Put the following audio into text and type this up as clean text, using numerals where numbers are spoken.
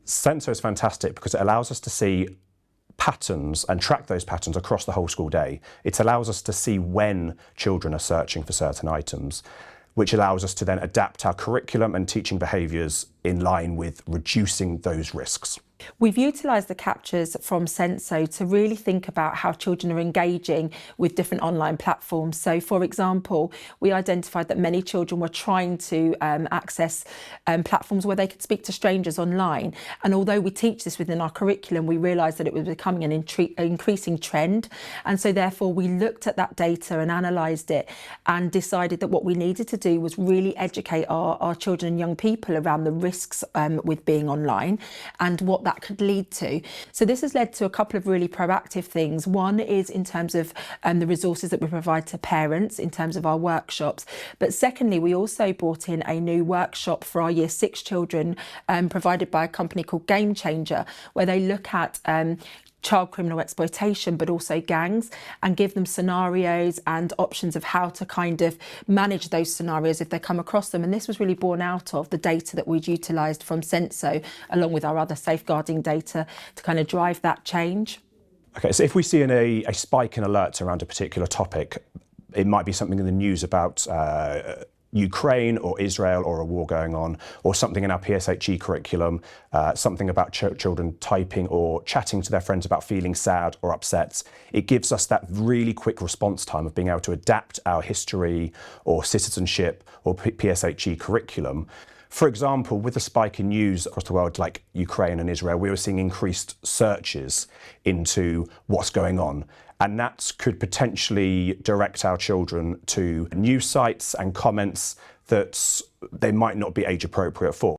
Senso is fantastic because it allows us to see patterns and track those patterns across the whole school day. It allows us to see when children are searching for certain items, which allows us to then adapt our curriculum and teaching behaviours in line with reducing those risks. We've utilised the captures from Senso to really think about how children are engaging with different online platforms. So, for example, we identified that many children were trying to access platforms where they could speak to strangers online. And although we teach this within our curriculum, we realised that it was becoming an increasing trend. And so therefore we looked at that data and analysed it and decided that what we needed to do was really educate our children and young people around the risks with being online and what that could lead to. So this has led to a couple of really proactive things. One is in terms of the resources that we provide to parents in terms of our workshops. But secondly, we also brought in a new workshop for our Year 6 children provided by a company called Game Changer, where they look at child criminal exploitation, but also gangs, and give them scenarios and options of how to kind of manage those scenarios if they come across them. And this was really born out of the data that we'd utilised from Senso, along with our other safeguarding data, to kind of drive that change. Okay, so if we see a spike in alerts around a particular topic, it might be something in the news about Ukraine or Israel or a war going on, or something in our PSHE curriculum, something about children typing or chatting to their friends about feeling sad or upset. It gives us that really quick response time of being able to adapt our history or citizenship or PSHE curriculum. For example, with the spike in news across the world like Ukraine and Israel, we were seeing increased searches into what's going on. And that could potentially direct our children to news sites and comments that they might not be age appropriate for.